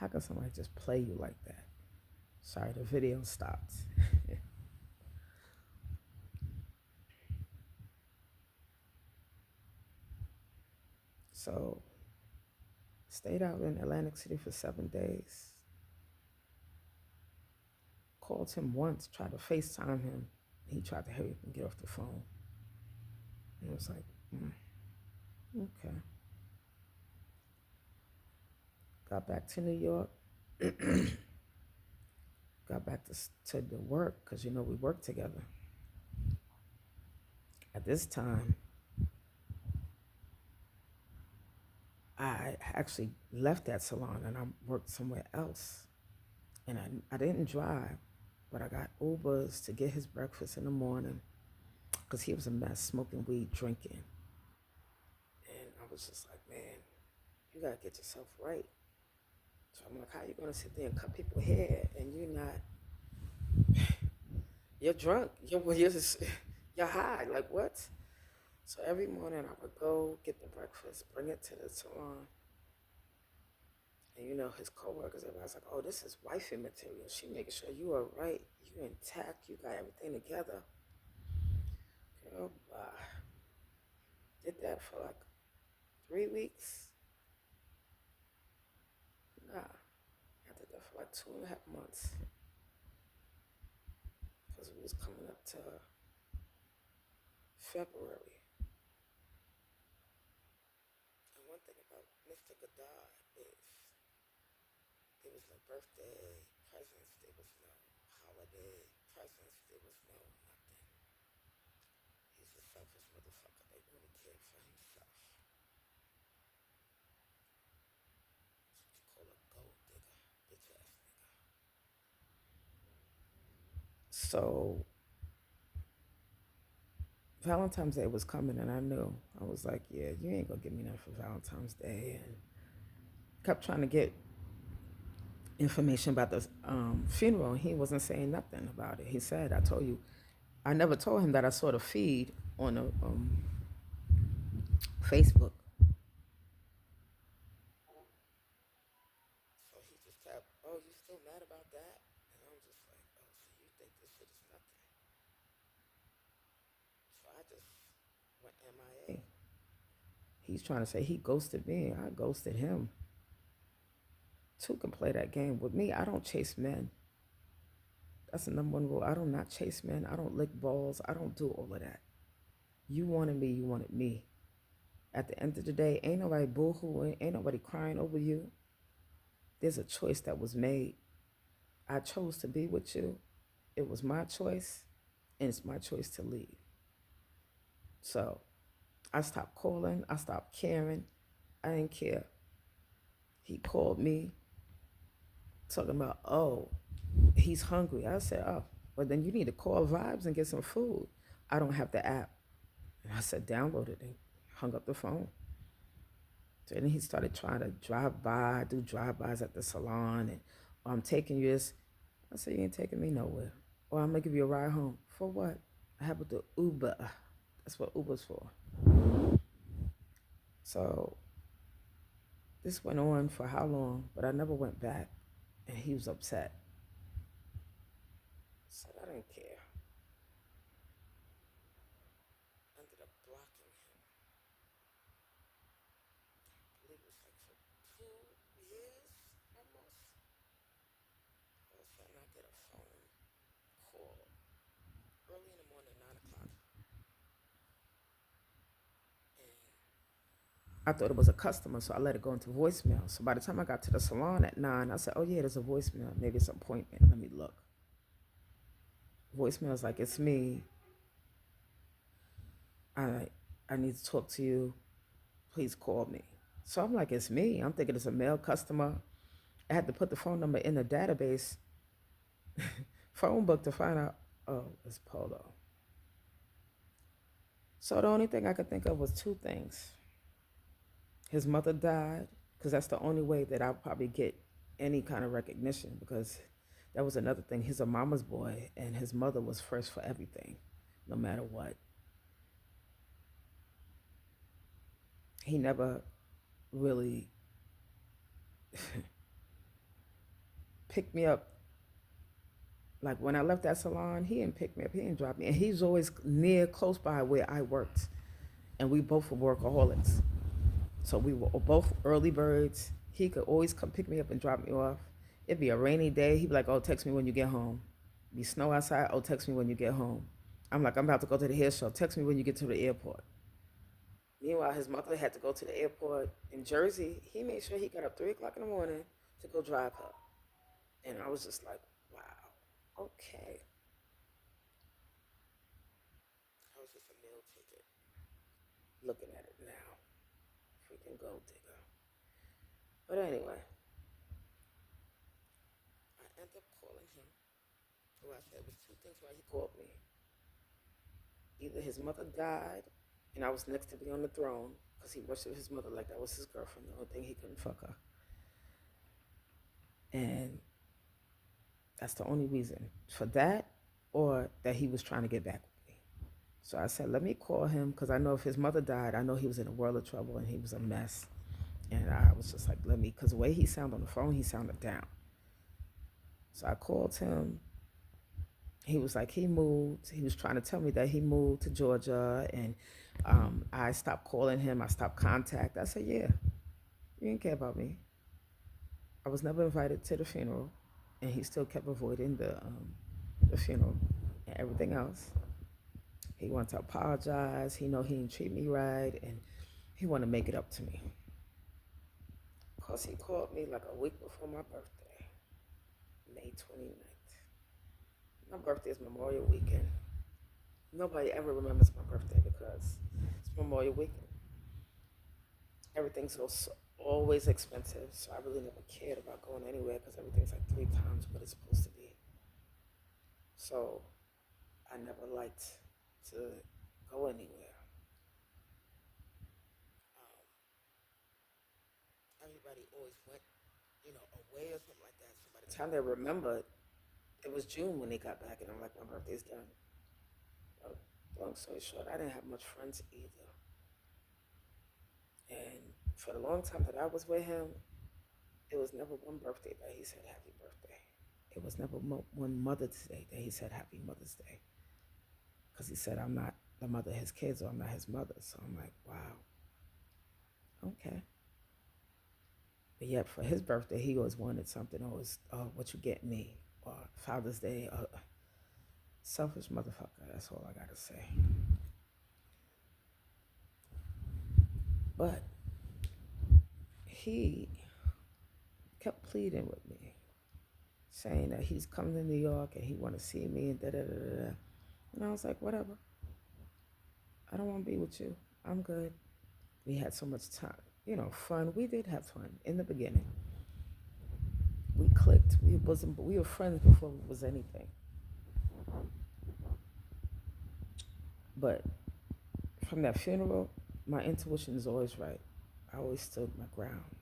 How can somebody just play you like that? Sorry, the video stopped. So, stayed out in Atlantic City for 7 days. Called him once, tried to FaceTime him. He tried to hurry up and get off the phone. And it was like, okay. Got back to New York. Got back to the work because, we work together. At this time, I actually left that salon and I worked somewhere else. And I didn't drive, but I got Ubers to get his breakfast in the morning because he was a mess, smoking weed, drinking. And I was just like, man, you got to get yourself right. So I'm like, how you going to sit there and cut people's hair and you're drunk, you're high, like what? So every morning I would go get the breakfast, bring it to the salon. And his coworkers, everybody's like, oh, this is wifey material. She making sure you are right, you intact, you got everything together. Girl, did that for like 3 weeks. Nah, I did that for like 2.5 months. Because we was coming up to February. And one thing about Mr. Godard is there was no birthday presents, there was no holiday presents, there was no nothing. He's a selfish motherfucker that only cared for himself. That's what you call a gold digger, bitch ass nigga. So Valentine's Day was coming, and I knew. I was like, yeah, you ain't gonna give me nothing for Valentine's Day. And kept trying to get information about the funeral, and he wasn't saying nothing about it. He said, I told you, I never told him that I saw the feed on the Facebook. So he just kept, oh, you still mad about that? And I'm just like, oh, so you think this shit is nothing? So I just went MIA. He's trying to say he ghosted me. I ghosted him. Two can play that game. With me, I don't chase men. That's the number one rule. I do not chase men. I don't lick balls. I don't do all of that. You wanted me. You wanted me. At the end of the day, ain't nobody boo-hooing. Ain't nobody crying over you. There's a choice that was made. I chose to be with you. It was my choice, and it's my choice to leave. So I stopped calling. I stopped caring. I didn't care. He called me talking about, oh, he's hungry. I said, oh, well, then you need to call Vibes and get some food. I don't have the app. And I said, download it, and hung up the phone. So then he started trying to do drive-bys at the salon, and oh, I'm taking you this. I said, you ain't taking me nowhere. Or I'm gonna give you a ride home. For what? I have the Uber. That's what Uber's for. So this went on for how long? But I never went back, and he was upset. Said I didn't care. Ended up blocking him. I believe it was like for 2 years almost. All of a sudden I get a phone call early in the morning, 9 o'clock, and I thought it was a customer, so I let it go into voicemail. So by the time I got to the salon at 9, I said, oh yeah, there's a voicemail. Maybe it's an appointment. Let me look. Voicemail's like, it's me. I I need to talk to you. Please call me. So I'm like, it's me. I'm thinking it's a male customer. I had to put the phone number in the database phone book to find out, oh, it's Polo. So the only thing I could think of was two things. His mother died, because that's the only way that I'll probably get any kind of recognition, because that was another thing. He's a mama's boy, and his mother was first for everything, no matter what. He never really pick me up. Like when I left that salon, he didn't pick me up. He didn't drop me. And he's always near, close by where I worked. And we both were workaholics. So we were both early birds. He could always come pick me up and drop me off. It'd be a rainy day. He'd be like, "Oh, text me when you get home." It'd be snow outside. "Oh, text me when you get home." I'm like, "I'm about to go to the hair show. Text me when you get to the airport." Meanwhile, his mother had to go to the airport in Jersey. He made sure he got up 3 o'clock in the morning to go drive her. And I was just like, wow, okay. I was just a meal ticket. Looking at it now. Freaking gold digger. But anyway, I ended up calling him. Well, I said it was two things why he called me. Either his mother died and I was next to be on the throne because he worshipped his mother like that was his girlfriend, the only thing he couldn't fuck her. And that's the only reason for that, or that he was trying to get back with me. So I said, let me call him because I know if his mother died, I know he was in a world of trouble and he was a mess. And I was just like, let me, because the way he sounded on the phone, he sounded down. So I called him. He was like, he moved. He was trying to tell me that he moved to Georgia, and I stopped calling him. I stopped contact. I said, yeah, you didn't care about me. I was never invited to the funeral, and he still kept avoiding the funeral and everything else. He wanted to apologize. He know he didn't treat me right, and he wanted to make it up to me. Of course, he called me like a week before my birthday, May 29th. My birthday is Memorial Weekend. Nobody ever remembers my birthday because it's Memorial Weekend. Everything's so always expensive, so I really never cared about going anywhere because everything's like 3 times what it's supposed to be. So I never liked to go anywhere. Um, Everybody always went, away or something like that. So by the time they remembered, it was June when they got back, and I'm like, my birthday's done. But long story short, I didn't have much friends either. And for the long time that I was with him, it was never one birthday that he said happy birthday. It was never one Mother's Day that he said happy Mother's Day. Because he said, I'm not the mother of his kids, or I'm not his mother. So I'm like, wow, okay. But yet for his birthday, he always wanted something. Always, what you get me? Or Father's Day. Selfish motherfucker. That's all I got to say. But he kept pleading with me, saying that he's coming to New York and he want to see me and da da da da. And I was like, whatever. I don't want to be with you. I'm good. We had so much time, fun. We did have fun in the beginning. We clicked. We were friends before it was anything. But from that funeral, my intuition is always right. I always stood my ground.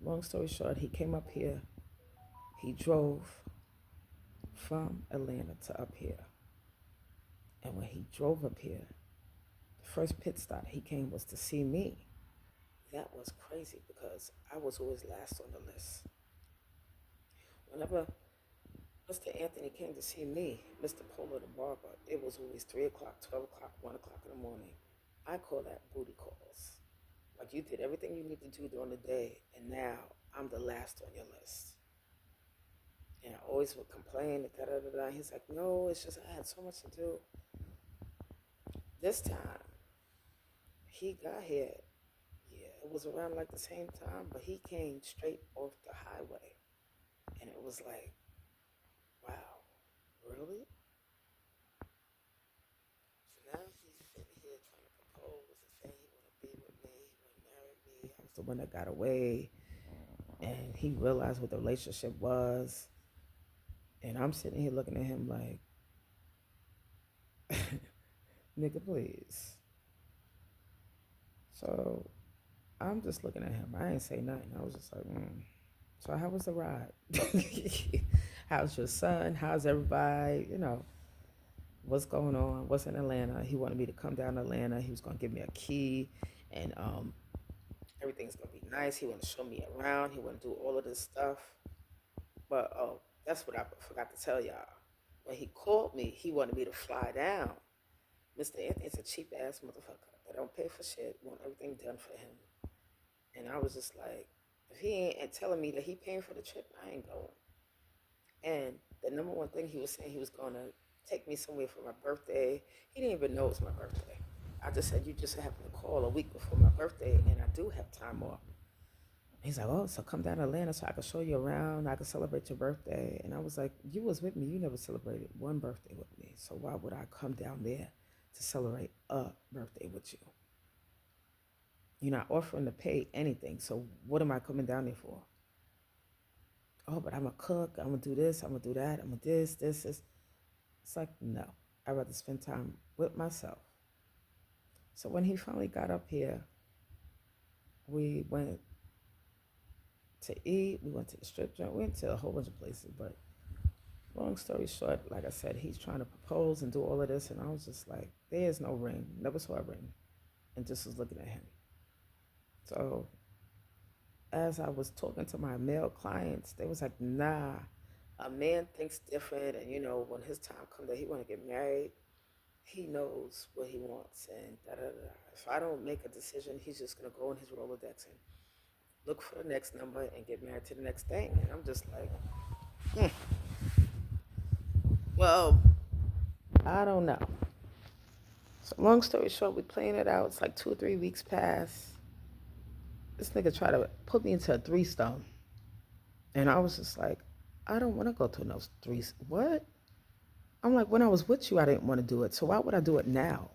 Long story short, he came up here. He drove from Atlanta to up here. And when he drove up here, the first pit stop he came was to see me. That was crazy because I was always last on the list. Whenever Mr. Anthony came to see me, Mr. Polo the barber, it was always 3 o'clock, 12 o'clock, 1 o'clock in the morning. I call that booty calls. Like you did everything you need to do during the day, and now I'm the last on your list. And I always would complain, da da da da. He's like, no, it's just I had so much to do. This time, he got here. Yeah, it was around like the same time, but he came straight off the highway. And it was like, wow, really? So now he's sitting here trying to propose and saying he want to be with me, he want to marry me. I was the one that got away, and he realized what the relationship was. And I'm sitting here looking at him like, nigga, please. So I'm just looking at him. I ain't say nothing. I was just like, So how was the ride? How's your son? How's everybody? What's going on? What's in Atlanta? He wanted me to come down to Atlanta. He was going to give me a key, and everything's going to be nice. He want to show me around. He want to do all of this stuff. But, That's what I forgot to tell y'all. When he called me, he wanted me to fly down. Mr. Anthony's a cheap ass motherfucker that don't pay for shit, want everything done for him. And I was just like, if he ain't telling me that he paying for the trip, I ain't going. And the number one thing he was saying, he was going to take me somewhere for my birthday. He didn't even know it was my birthday. I just said, you just happened to call a week before my birthday, and I do have time off. He's like, oh, so come down to Atlanta so I can show you around. I can celebrate your birthday. And I was like, you was with me. You never celebrated one birthday with me. So why would I come down there to celebrate a birthday with you? You're not offering to pay anything. So what am I coming down there for? Oh, but I'm a cook. I'm going to do this. I'm going to do that. I'm going to this. It's like, no. I'd rather spend time with myself. So when he finally got up here, we went to eat. We went to the strip joint. We went to a whole bunch of places. But long story short, like I said, he's trying to propose and do all of this. And I was just like, there's no ring. Never saw a ring. And just was looking at him. So as I was talking to my male clients, they was like, nah, a man thinks different. And, you know, when his time comes that he want to get married, he knows what he wants. And da-da-da. If I don't make a decision, he's just going to go in his Rolodex and look for the next number and get married to the next thing. And I'm just like, well, I don't know. So long story short, we playing it out. It's like 2 or 3 weeks past. This nigga tried to put me into a threesome. And I was just like, I don't want to go to no threesome. What? I'm like, when I was with you, I didn't want to do it. So why would I do it now?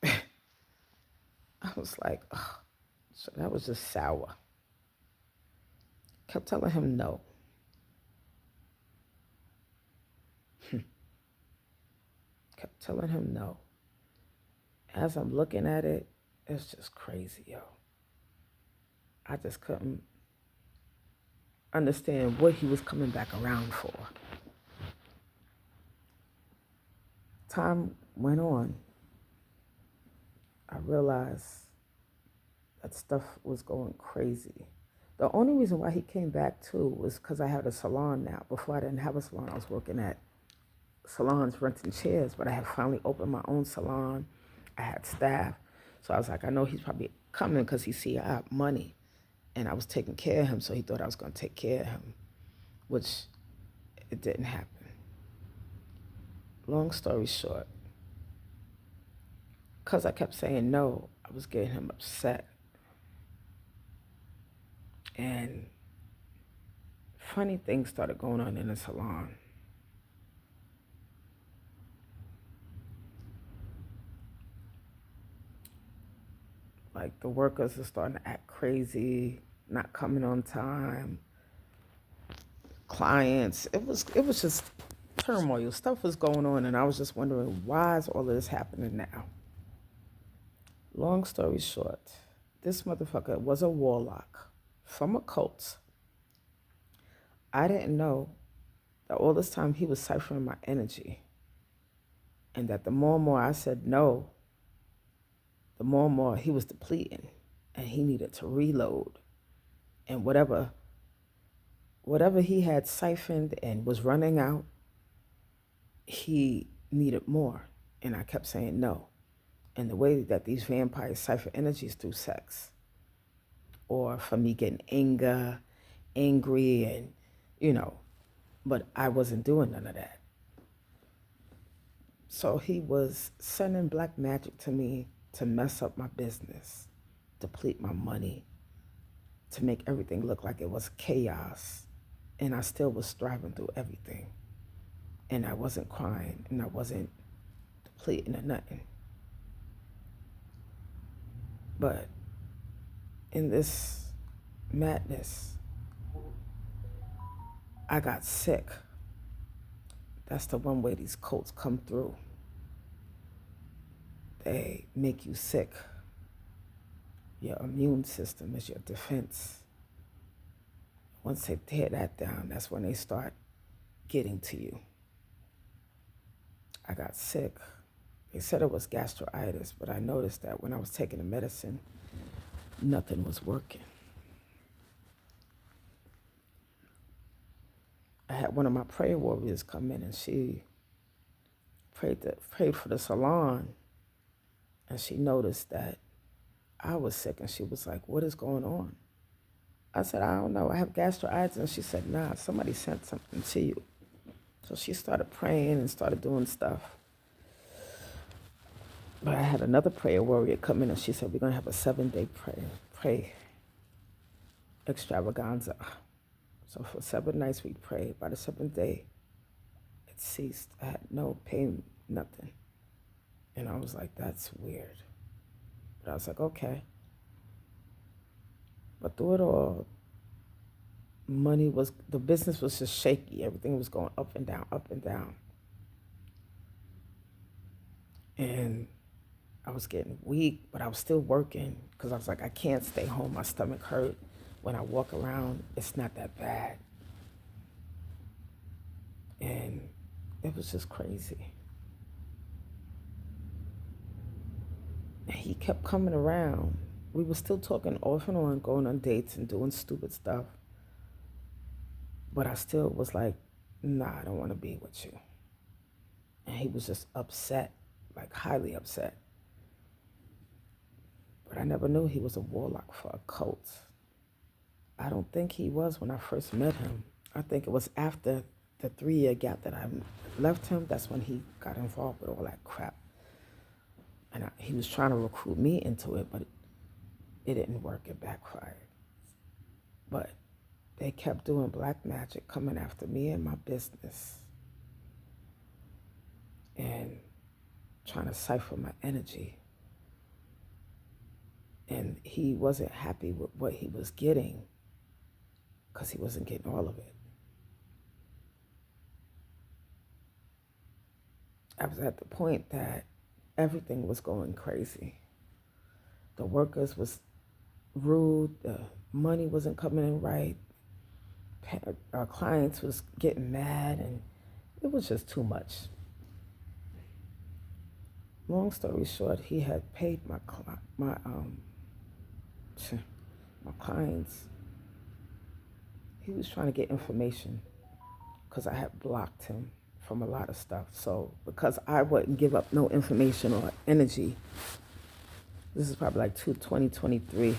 I was like, ugh. So that was just sour. Kept telling him no. Kept telling him no. As I'm looking at it, it's just crazy, yo. I just couldn't understand what he was coming back around for. Time went on. I realized that stuff was going crazy. The only reason why he came back too was because I had a salon now. Before I didn't have a salon, I was working at salons renting chairs, but I had finally opened my own salon. I had staff. So I was like, I know he's probably coming because he see I have money. And I was taking care of him, so he thought I was going to take care of him, which it didn't happen. Long story short, because I kept saying no, I was getting him upset. And funny things started going on in the salon. Like the workers are starting to act crazy, not coming on time. Clients, it was just turmoil. Stuff was going on, and I was just wondering, why is all of this happening now? Long story short, this motherfucker was a warlock from a cult. I didn't know that all this time he was ciphering my energy, and that the more and more I said no, the more and more he was depleting, and he needed to reload. And whatever he had siphoned and was running out, he needed more. And I kept saying no. And the way that these vampires cipher energy is through sex, or from me getting angry, and, you know, but I wasn't doing none of that. So he was sending black magic to me to mess up my business, deplete my money, to make everything look like it was chaos. And I still was striving through everything. And I wasn't crying, and I wasn't depleting or nothing. But in this madness, I got sick. That's the one way these cults come through. They make you sick. Your immune system is your defense. Once they tear that down, that's when they start getting to you. I got sick. They said it was gastritis, but I noticed that when I was taking the medicine, nothing was working. I had one of my prayer warriors come in, and she prayed for the salon, and she noticed that I was sick, and she was like, "What is going on?" I said, "I don't know. I have gastritis." And she said, "Nah, somebody sent something to you." So she started praying and started doing stuff. But I had another prayer warrior come in, and she said, "We're going to have a 7-day pray extravaganza." So for 7 nights we prayed. By the 7th day, it ceased. I had no pain, nothing. And I was like, that's weird. But I was like, okay. But through it all, the business was just shaky. Everything was going up and down, up and down. And I was getting weak, but I was still working because I was like, I can't stay home. My stomach hurt. When I walk around, it's not that bad. And it was just crazy. And he kept coming around. We were still talking off and on, going on dates and doing stupid stuff. But I still was like, nah, I don't want to be with you. And he was just upset, like highly upset. But I never knew he was a warlock for a cult. I don't think he was when I first met him. I think it was after the 3-year gap that I left him. That's when he got involved with all that crap. And he was trying to recruit me into it, but it didn't work. It backfired. But they kept doing black magic, coming after me and my business, and trying to cipher my energy. And he wasn't happy with what he was getting because he wasn't getting all of it. I was at the point that everything was going crazy. The workers was rude. The money wasn't coming in right. Our clients was getting mad, and it was just too much. Long story short, he had paid my clients. He was trying to get information because I had blocked him from a lot of stuff. So because I wouldn't give up no information or energy, this is probably like 2023.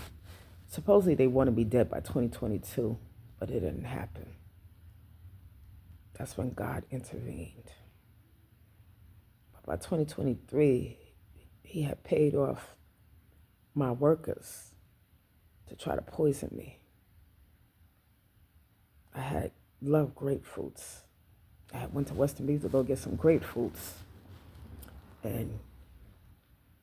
Supposedly they want to be dead by 2022, but it didn't happen. That's when God intervened. But by 2023, he had paid off my workers to try to poison me. I had loved grapefruits. I went to Western Beach to go get some grapefruits. And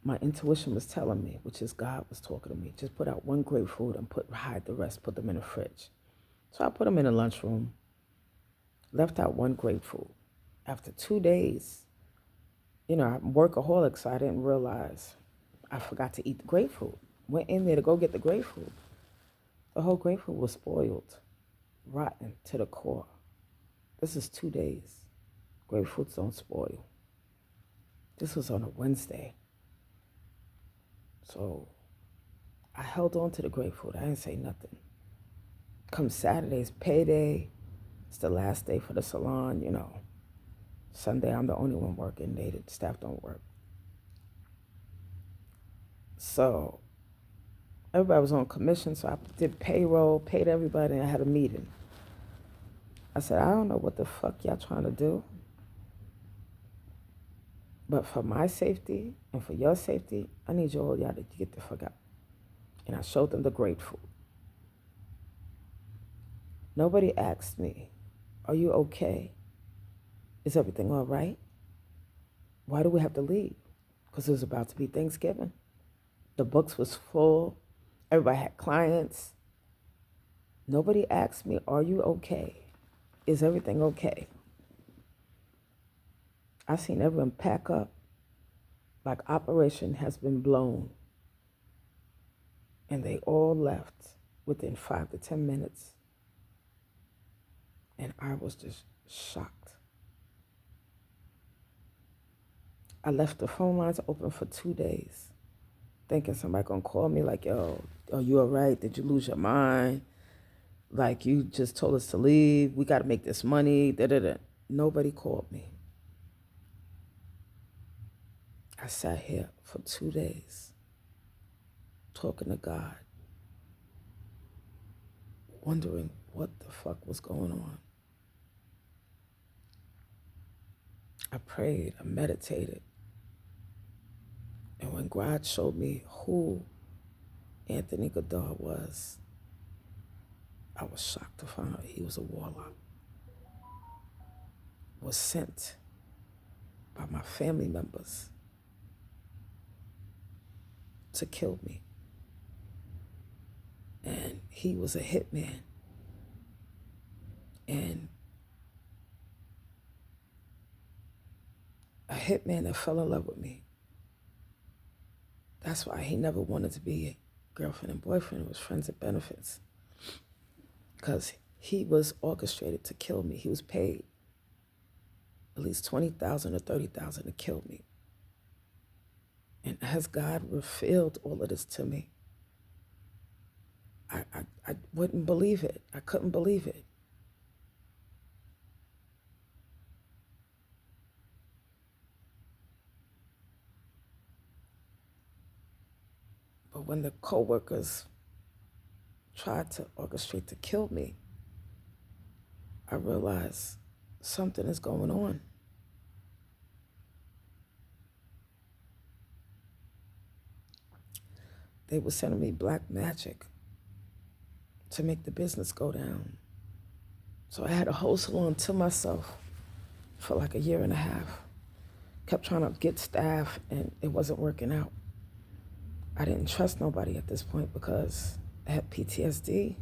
my intuition was telling me, which is God was talking to me, just put out one grapefruit and hide the rest, put them in the fridge. So I put them in the lunchroom, left out one grapefruit. After 2 days, I'm workaholic, so I didn't realize I forgot to eat the grapefruit. Went in there to go get the grapefruit. The whole grapefruit was spoiled, rotten to the core. This is 2 days. Grapefruits don't spoil. This was on a Wednesday. So I held on to the grapefruit. I didn't say nothing. Come Saturday's payday. It's the last day for the salon, Sunday, I'm the only one working. The staff don't work. So everybody was on commission, so I did payroll, paid everybody, and I had a meeting. I said, I don't know what the fuck y'all trying to do, but for my safety and for your safety, I need y'all to get the fuck out. And I showed them the grapefruit. Nobody asked me, are you okay? Is everything all right? Why do we have to leave? Because it was about to be Thanksgiving. The books was full. Everybody had clients. Nobody asked me, are you okay? Is everything okay? I seen everyone pack up like operation has been blown. And they all left within 5 to 10 minutes. And I was just shocked. I left the phone lines open for 2 days, thinking somebody gonna call me like, yo, are you all right? Did you lose your mind? Like, you just told us to leave. We got to make this money. Da, da, da. Nobody called me. I sat here for 2 days talking to God, wondering what the fuck was going on. I prayed, I meditated. And when God showed me who Anthony Goddard was, I was shocked to find out he was a warlock. Was sent by my family members to kill me. And he was a hitman. And a hitman that fell in love with me. That's why he never wanted to be a girlfriend and boyfriend. It was friends and benefits. Because he was orchestrated to kill me. He was paid at least $20,000 or $30,000 to kill me. And as God revealed all of this to me, I wouldn't believe it. I couldn't believe it. But when the co-workers tried to orchestrate to kill me, I realized something is going on. They were sending me black magic to make the business go down. So I had a whole salon to myself for like a year and a half. Kept trying to get staff and it wasn't working out. I didn't trust nobody at this point because I had PTSD.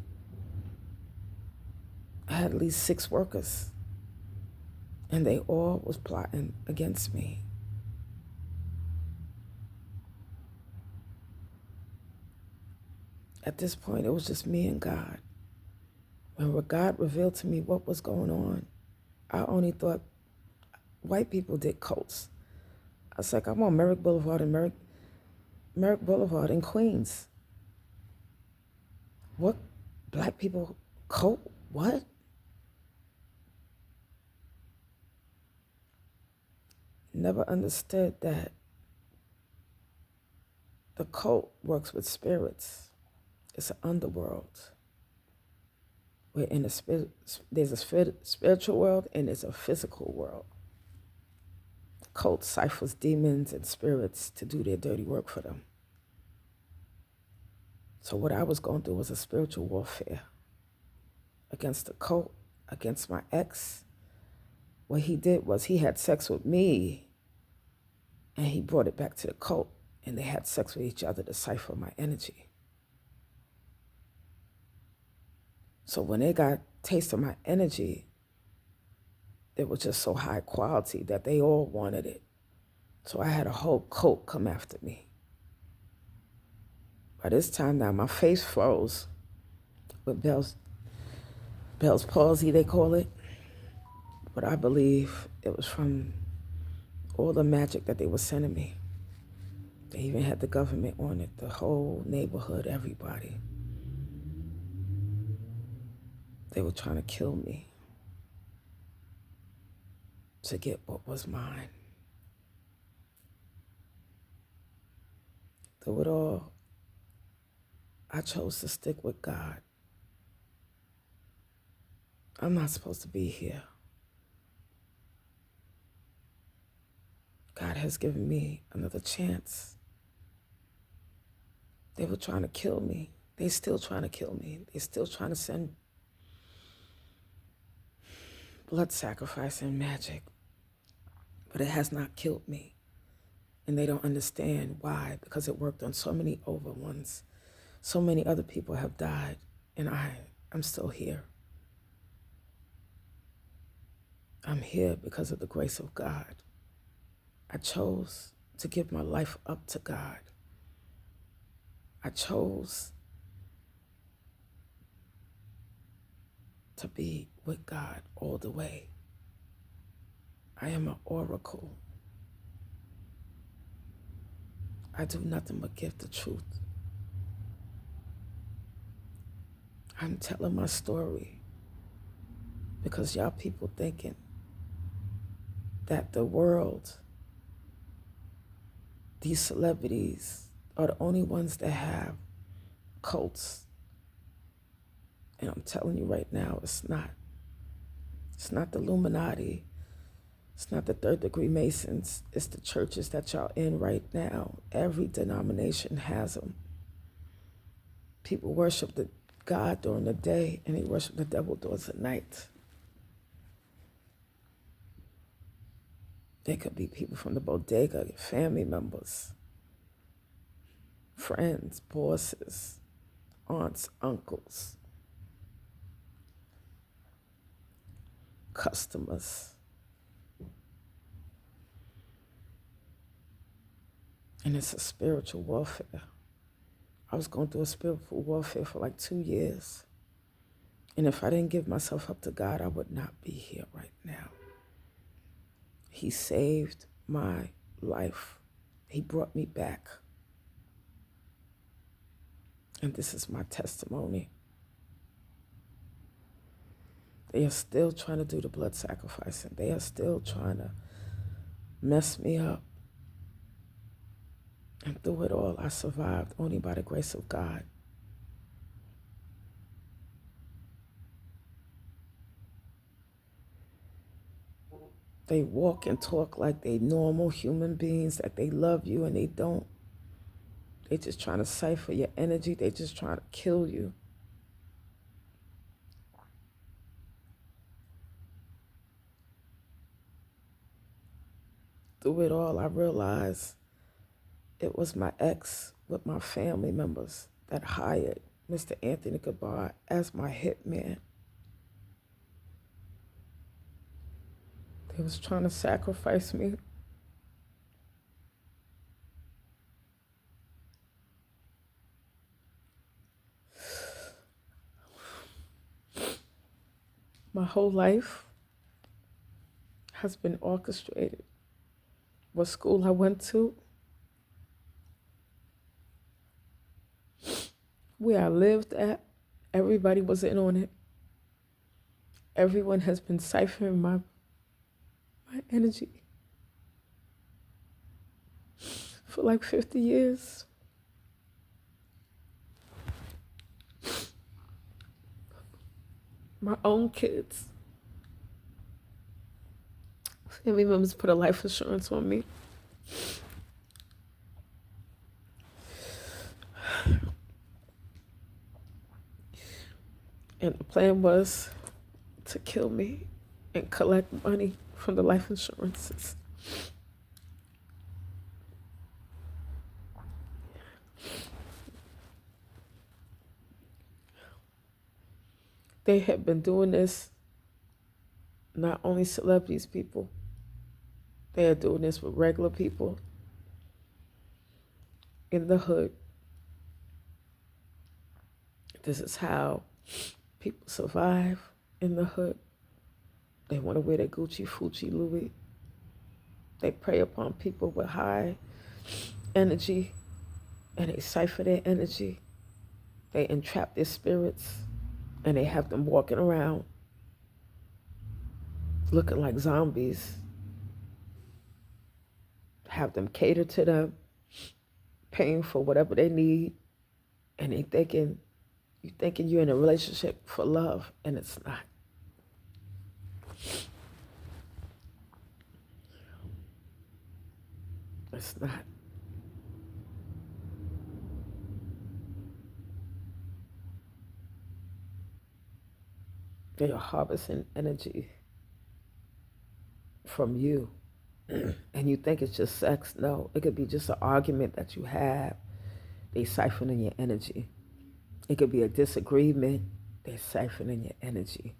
I had at least 6 workers and they all was plotting against me. At this point, it was just me and God. When God revealed to me what was going on, I only thought white people did cults. I was like, I'm on Merrick Boulevard in Merrick Boulevard in Queens. What? Black people cult? What? Never understood that the cult works with spirits. It's an underworld. We're in there's a spiritual world and there's a physical world. Cult ciphers demons and spirits to do their dirty work for them. So what I was going through was a spiritual warfare against the cult, against my ex. What he did was he had sex with me and he brought it back to the cult and they had sex with each other to cipher my energy. So when they got a taste of my energy, it was just so high quality that they all wanted it. So I had a whole cult come after me. By this time now, my face froze with Bell's palsy, they call it. But I believe it was from all the magic that they were sending me. They even had the government on it, the whole neighborhood, everybody. They were trying to kill me to get what was mine. Through it all, I chose to stick with God. I'm not supposed to be here. God has given me another chance. They were trying to kill me. They're still trying to kill me. They're still trying to send blood sacrifice and magic. But it has not killed me. And they don't understand why, because it worked on so many over ones. So many other people have died, and I'm still here. I'm here because of the grace of God. I chose to give my life up to God. I chose to be with God all the way. I am an oracle. I do nothing but give the truth. I'm telling my story because y'all people thinking that the world, these celebrities are the only ones that have cults. And I'm telling you right now, it's not. It's not the Illuminati. It's not the third degree Masons. It's the churches that y'all in right now. Every denomination has them. People worship the God during the day and they worship the devil during the night. It could be people from the bodega, family members, friends, bosses, aunts, uncles, customers. And it's a spiritual warfare. I was going through a spiritual warfare for like 2 years. And if I didn't give myself up to God, I would not be here right now. He saved my life. He brought me back. And this is my testimony. They are still trying to do the blood sacrifice, and they are still trying to mess me up. And through it all, I survived only by the grace of God. They walk and talk like they normal human beings, that they love you, and they don't. They just trying to cipher your energy. They just trying to kill you. Through it all, I realized it was my ex with my family members that hired Mr. Anthony Gabar as my hitman. They was trying to sacrifice me. My whole life has been orchestrated. What school I went to, where I lived at, everybody was in on it. Everyone has been ciphering my energy for like 50 years. My own kids. Family members put a life insurance on me. And the plan was to kill me and collect money from the life insurances. They had been doing this, not only celebrities, people. They are doing this with regular people in the hood. This is how people survive in the hood. They want to wear their Gucci, Fucci, Louis. They prey upon people with high energy and they cipher their energy. They entrap their spirits and they have them walking around looking like zombies. Have them cater to them, paying for whatever they need, and you thinking you're in a relationship for love, and it's not. It's not. They are harvesting energy from you. And you think it's just sex. No, it could be just an argument that you have. They siphoning your energy. It could be a disagreement. They're siphoning your energy.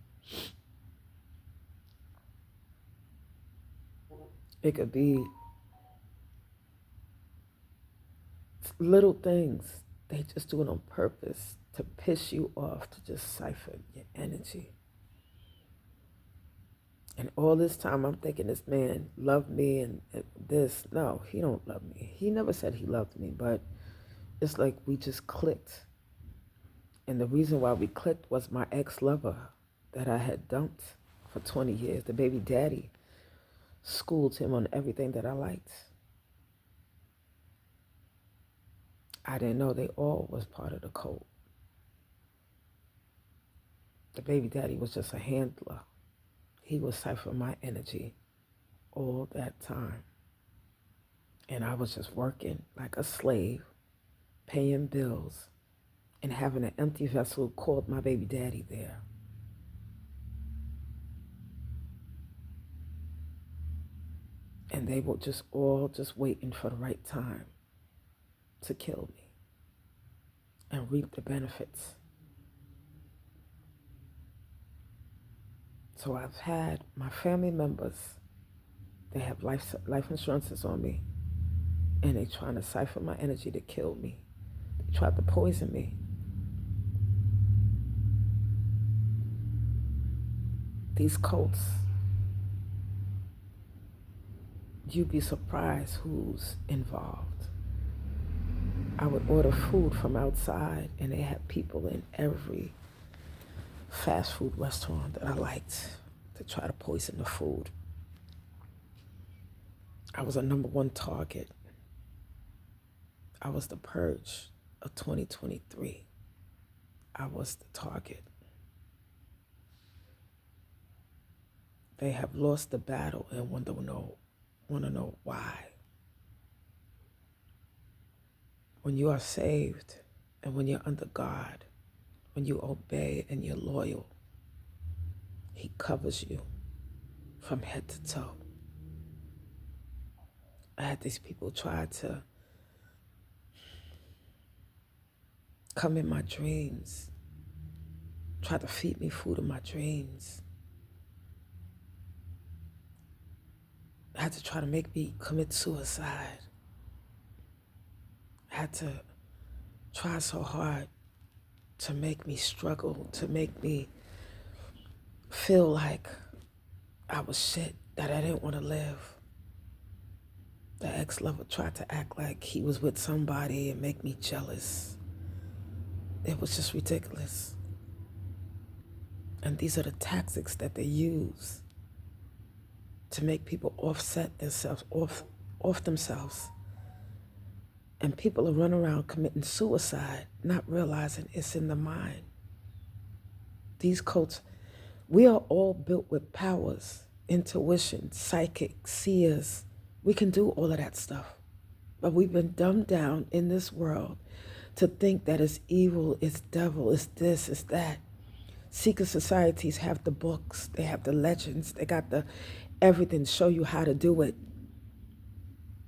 It could be little things. They just do it on purpose to piss you off, to just siphon your energy. And all this time I'm thinking this man loved me and this. No, he don't love me. He never said he loved me, but it's like we just clicked. And the reason why we clicked was my ex-lover that I had dumped for 20 years. The baby daddy schooled him on everything that I liked. I didn't know they all was part of the cult. The baby daddy was just a handler. He was siphoning my energy all that time. And I was just working like a slave, paying bills, and having an empty vessel called my baby daddy there. And they were just all just waiting for the right time to kill me and reap the benefits. So I've had my family members, they have life insurances on me, and they trying to siphon my energy to kill me. They tried to poison me. These cults, you'd be surprised who's involved. I would order food from outside, and they had people in every fast food restaurant that I liked to try to poison the food. I was a #1 target. I was the purge of 2023. I was the target. They have lost the battle and want to know why. When you are saved and when you're under God, when you obey and you're loyal, He covers you from head to toe. I had these people try to come in my dreams, try to feed me food in my dreams. I had to try to make me commit suicide. I had to try so hard to make me struggle, to make me feel like I was shit, that I didn't want to live. The ex-lover tried to act like he was with somebody and make me jealous. It was just ridiculous. And these are the tactics that they use to make people offset themselves, off themselves. And people are running around committing suicide, not realizing it's in the mind. These cults, we are all built with powers, intuition, psychic, seers. We can do all of that stuff. But we've been dumbed down in this world to think that it's evil, it's devil, it's this, it's that. Secret societies have the books, they have the legends, they got the everything to show you how to do it.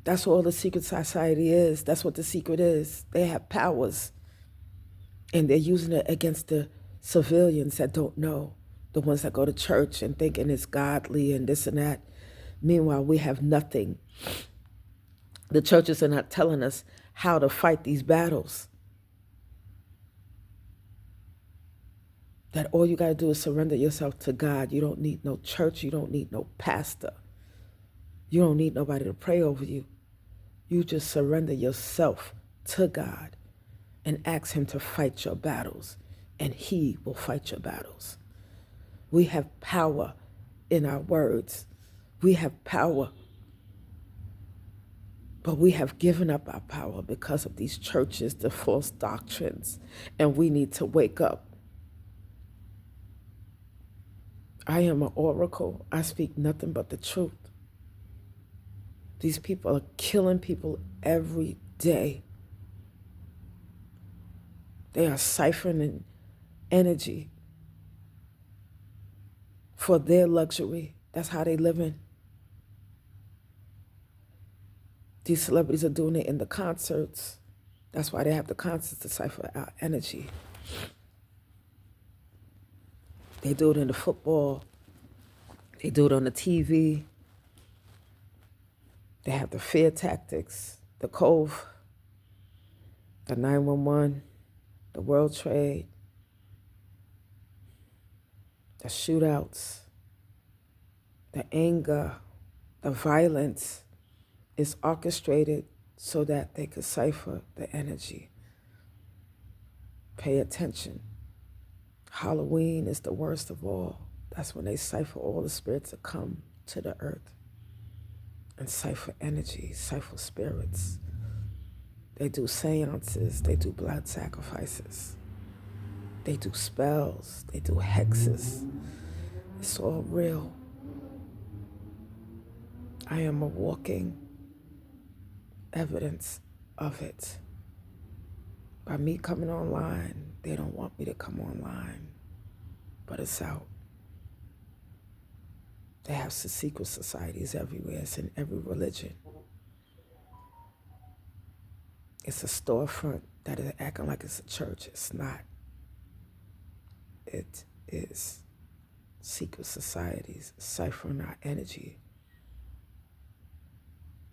That's all the secret society is. That's what the secret is. They have powers. And they're using it against the civilians that don't know, the ones that go to church and thinking it's godly and this and that. Meanwhile, we have nothing. The churches are not telling us how to fight these battles. That all you got to do is surrender yourself to God. You don't need no church. You don't need no pastor. You don't need nobody to pray over you. You just surrender yourself to God and ask Him to fight your battles, and He will fight your battles. We have power in our words. We have power. But we have given up our power because of these churches, the false doctrines, and we need to wake up. I am an oracle. I speak nothing but the truth. These people are killing people every day. They are siphoning energy for their luxury. That's how they live in. These celebrities are doing it in the concerts. That's why they have the concerts to siphon out energy. They do it in the football. They do it on the TV. They have the fear tactics, the Cove, the 911, the World Trade, the shootouts, the anger, the violence is orchestrated so that they could cipher the energy. Pay attention. Halloween is the worst of all. That's when they cipher all the spirits that come to the earth and cipher energy, cipher spirits. They do seances, they do blood sacrifices, they do spells, they do hexes. It's all real. I am a walking evidence of it. By me coming online, they don't want me to come online, but it's out. They have secret societies everywhere. It's in every religion. It's a storefront that is acting like it's a church. It's not. It is secret societies ciphering our energy.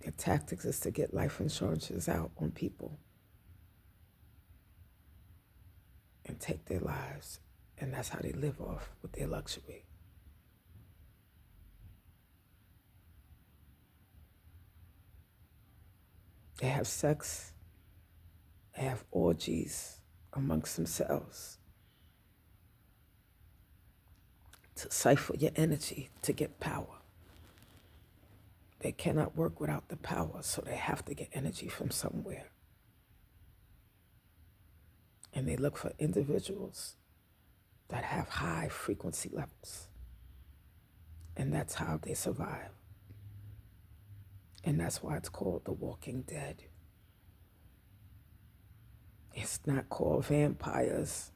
Their tactics is to get life insurances out on people and take their lives. And that's how they live off with their luxury. They have sex, they have orgies amongst themselves to cipher your energy to get power. They cannot work without the power, so they have to get energy from somewhere. And they look for individuals that have high frequency levels. And that's how they survive. And that's why it's called The Walking Dead. It's not called vampires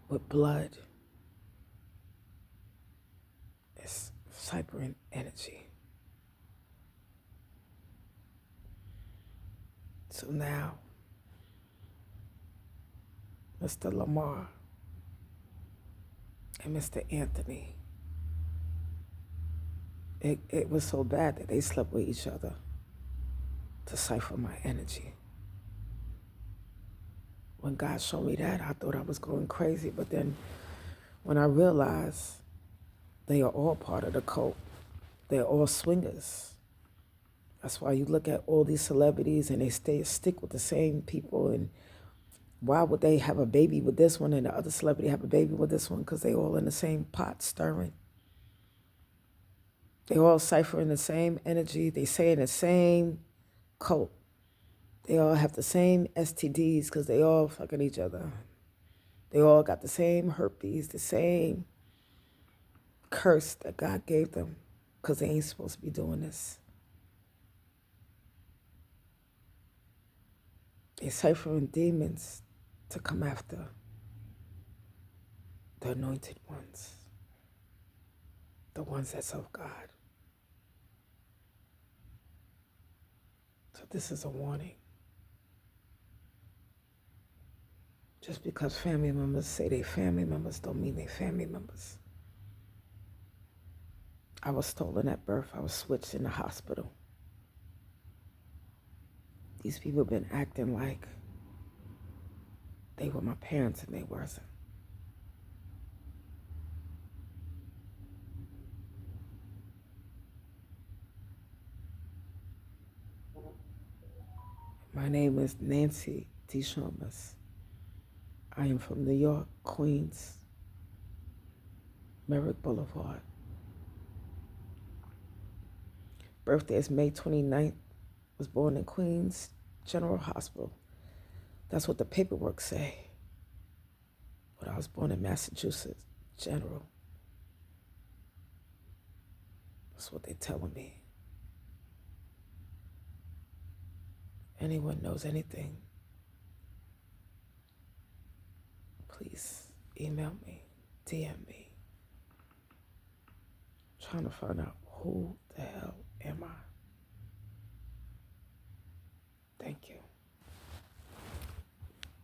with blood. It's ciphering energy. So now, Mr. Lamar and Mr. Anthony, it was so bad that they slept with each other to cipher my energy. When God showed me that, I thought I was going crazy. But then when I realized they are all part of the cult, they're all swingers. That's why you look at all these celebrities and they stick with the same people. And why would they have a baby with this one and the other celebrity have a baby with this one? Because they all in the same pot stirring. They all ciphering the same energy. They say in the same cult. They all have the same STDs because they all fucking each other. They all got the same herpes, the same curse that God gave them because they ain't supposed to be doing this. They ciphering demons to come after the anointed ones, the ones that serve God. So this is a warning. Just because family members say they family members don't mean they family members. I was stolen at birth. I was switched in the hospital. These people have been acting like they were my parents and they wasn't. My name is Nancy Deshomas. I am from New York, Queens, Merrick Boulevard. Birthday is May 29th. Was born in Queens General Hospital. That's what the paperwork say. But I was born in Massachusetts General. That's what they're telling me. Anyone knows anything, please email me, DM me. I'm trying to find out who the hell